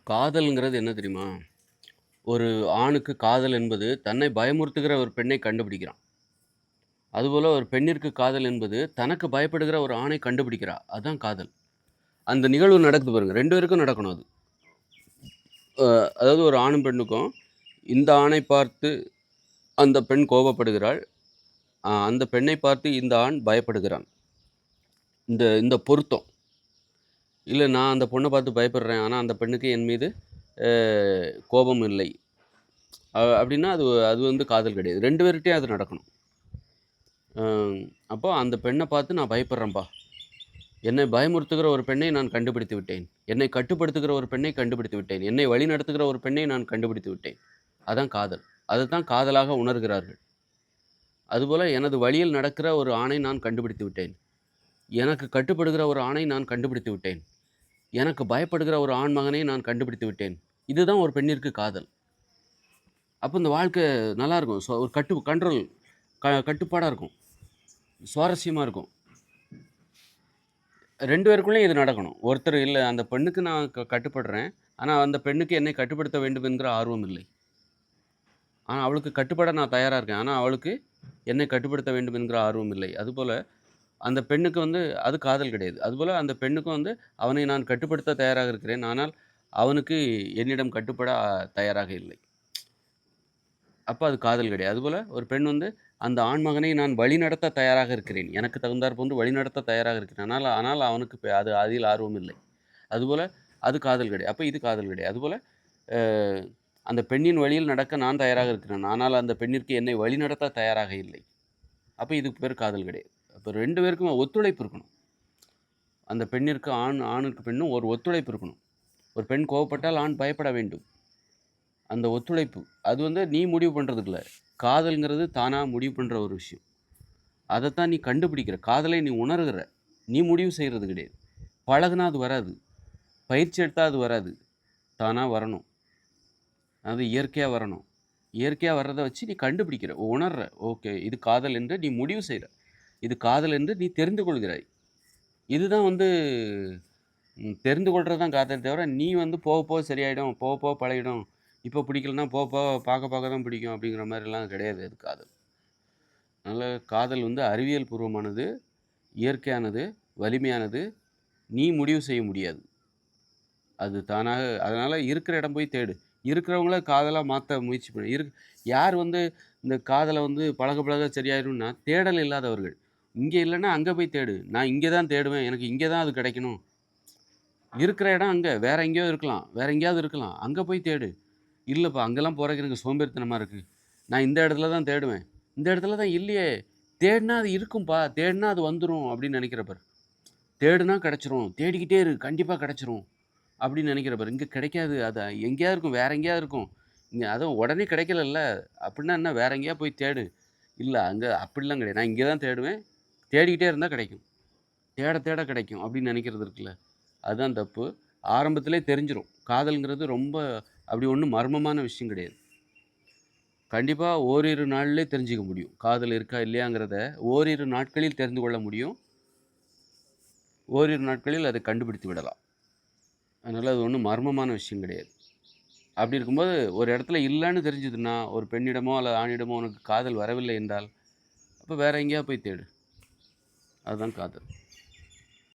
காதல்ங்கிறது என்ன தெரியுமா? ஒரு ஆணுக்கு காதல் என்பது தன்னை பயமுறுத்துகிற ஒரு பெண்ணை கண்டுபிடிக்கிறான். அதுபோல ஒரு பெண்ணிற்கு காதல் என்பது தனக்கு பயப்படுகிற ஒரு ஆணை கண்டுபிடிக்கிறா. அதான் காதல். அந்த நிகழ்வு நடக்குது பாருங்க. 2 பேருக்கும் நடக்கணும் அது. அ அதாவது ஒரு ஆணும், பெண்ணுக்கும் இந்த ஆணை பார்த்து அந்த பெண் கோபப்படுகிறாள். அந்த பெண்ணை பார்த்து இந்த ஆண் பயப்படுகிறான். இந்த இந்த பொருத்தம். இல்ல நான் அந்த பொண்ண பார்த்து பயப்படுறேன். ஆனா அந்த பெண்ணுக்கு என் மீது அ கோபம் இல்லை. அப்டின்னா அது அது வந்து காதல் கிடையாது. 2 பேர்ட்டயும் அது நடக்கணும். அ அப்போ அந்த பெண்ண பார்த்து நான் பயப்படுறேன்ப்பா. என்னை பயமுறுத்துகிற ஒரு பெண்ணை நான் கண்டுபிடித்து விட்டேன். என்னை கட்டுப்படுத்துகிற ஒரு பெண்ணை கண்டுபிடித்து விட்டேன். என்னை வழிநடத்துகிற ஒரு பெண்ணை நான் கண்டுபிடித்து விட்டேன். அதான் காதல். அதத்தான் காதலாக உணர்கிறார்கள். அதுபோல எனது வழியில் நடக்கிற ஒரு ஆணை நான் கண்டுபிடித்து விட்டேன். எனக்கு கட்டுப்படுகிற ஒரு ஆணை நான் கண்டுபிடித்து விட்டேன். எனக்கு பயப்படுகிற ஒரு ஆண் மகனை நான் கண்டுபிடித்து விட்டேன். இதுதான் ஒரு பெண்ணிற்கு காதல். அப்ப இந்த வாழ்க்கை நல்லாருக்கும். ஒரு கண்ட்ரோல் கட்டுப்பாடா இருக்கும். சுவாரஸ்யமா இருக்கும். 2 பேருக்குள்ளயும் இது நடக்கணும். ஒருத்தர் இல்ல அந்த பெண்ணுக்கு நான் கட்டுப்படுறேன். ஆனா அந்த பெண்ணுக்கு என்னை கட்டுப்படுத்த வேண்டும் என்கிற ஆர்வம் இல்லை. ஆனா அவளுக்கு கட்டுப்பட நான் தயாரா இருக்கேன். ஆனா அவளுக்கு என்னை கட்டுப்படுத்த வேண்டும் என்கிற ஆர்வம் இல்லை. அதுபோல அந்த பெண்ணுக்கு வந்து அது காதல் கிடையாது. அதுபோல அந்த பெண்ணுக்கும் வந்து அவனை நான் கட்டுப்படுத்த தயாராக இருக்கிறேன். ஆனால் அவனுக்கு என்னிடம் கட்டுப்பட தயாராக இல்லை. அப்ப அது காதல் கிடையாது. அதுபோல ஒரு பெண் வந்து அந்த ஆண்மகனை நான் வழிநடத்த தயாராக இருக்கிறேன். எனக்கு தகுந்தாற் போன்று வழிநடத்த தயாராக இருக்கிறேன். ஆனால் ஆனால் அவனுக்கு அதில் ஆர்வம் இல்லை. அதுபோல அது காதல் கிடையாது. அப்ப இது காதல் கிடையாது. அதுபோல அ அந்த பெண்ணின் வழியில் நடக்க நான் தயாராக இருக்கிறேன். ஆனால் அந்த பெண்ணிற்கு என்னை வழிநடத்த தயாராக இல்லை. அப்ப இதுக்கு பேர் காதல் கிடையாது. அப்ப 2 பேருக்கும் ஒத்துழைப்பு இருக்கணும். அந்த பெண்ணிற்கு ஆணுக்கு பெண்ணும் ஒரு ஒத்துழைப்பு இருக்கணும். ஒரு பெண் கோவப்பட்டால் ஆண் பயப்பட வேண்டும். அந்த ஒத்துழைப்பு. அது வந்து நீ முடிவு பண்றது இல்ல. காதல்ங்கிறது தானா முடிவு பண்ற ஒரு விஷயம். அதத்தான் நீ கண்டுபிடிக்கிற. காதலை நீ உணர்கிற. நீ முடிவு செய்றது கிடையாது. பழகுனா அது வராது. பயிற்சி எடுத்தா அது வராது. தானா வரணும். அது இயற்கையா வரணும். இயற்கையா வர்றத வச்சு நீ கண்டுபிடிக்கிற. உணர்ற. ஓகே. இது காதல் என்று நீ முடிவு செய்ற. இது காதல் என்று நீ தெரிந்து கொள்கிறாய். இதுதான் வந்து தெரிந்து கொள்றது தான் காதலே தவிர, நீ வந்து போக போக சரியாயிடும். போக போக பழகிடும். இப்போ பிடிக்கலன்னா போக போக பார்க்க பார்க்க தான் பிடிக்கும் அப்படிங்கிற மாரிலாம் கிடையாது அது காதல். அதனால காதல் வந்து அறிவியல் பூர்வமானது, இயற்கையானது, வலிமையானது. நீ முடிவு செய்ய முடியாது. அது தானாக அதனால இருக்கிற இடம் போய் தேடு. இருக்கிறவங்கள காதலா மாத்த முயற்சி பண்ணு. யார் வந்து இந்த காதல வந்து பழக பழக சரியாயிரும்னா, தேடல் இல்லாதவர்கள். இங்க இல்லன்னா அங்க போய் தேடு. நான் இங்க தான் தேடுவேன். எனக்கு இங்க தான் அது கிடைக்கணும். இருக்கிற இடம் அங்க. வேற எங்கேயோ இருக்கலாம். வேற எங்கேயாவது இருக்கலாம். அங்க போய் தேடு. இல்லப்பா அங்கலாம் போறதுக்கு எனக்கு சோம்பேறித்தனமா இருக்கு. நான் இந்த இடத்துல தான் தேடுவேன். இந்த இடத்துல தான் இல்லையே! தேடுனா அது இருக்கும்பா. தேடுனா அது வந்துரும் அப்படின்னு நெனைக்கிற பாரு. தேடுனா கெடைச்சிரும். தேடிக்கிட்டே இரு. கண்டிப்பா கெடைச்சிரும். அப்படின்னு நெனைக்கிற பாரு. இங்க கிடைக்காது. அது எங்கேயாவது இருக்கும். வேற எங்கேயாவது இருக்கும். இங்க அதுவும் உடனே கிடைக்கலல்ல. அப்படின்னா என்ன வேற எங்கேயாவது போய் தேடு. இல்ல அங்க அப்படிலாம் கிடையாது. நான் இங்க தான் தேடுவேன். தேடிக்கிட்டே இருந்தா கிடைக்கும். தேட தேட கிடைக்கும் அப்படின்னு நெனைக்கிறது இருக்குல்ல. அதுதான் தப்பு. ஆரம்பத்திலே தெரிஞ்சிரும். காதல்ங்கிறது ரொம்ப அப்படி ஒண்ணும் மர்மமான விஷயம் கிடையாது. கண்டிப்பா ஓரிரு நாள்லே தெரிஞ்சுக்க முடியும். காதல் இருக்கா இல்லையாங்கிறத ஓரிரு நாட்களில் தெரிந்து கொள்ள முடியும். ஓரிரு நாட்களில் அதை கண்டுபிடித்து விடலாம். அதனால அது ஒண்ணும் மர்மமான விஷயம் கிடையாது. அப்படி இருக்கும்போது ஒரு இடத்துல இல்லன்னு தெரிஞ்சதுன்னா, ஒரு பெண்ணிடமோ அல்லது ஆணிடமோ உனக்கு காதல் வரவில்லை என்றால், அப்ப வேற எங்கேயாவது போய் தேடு. அதுதான் காதல்.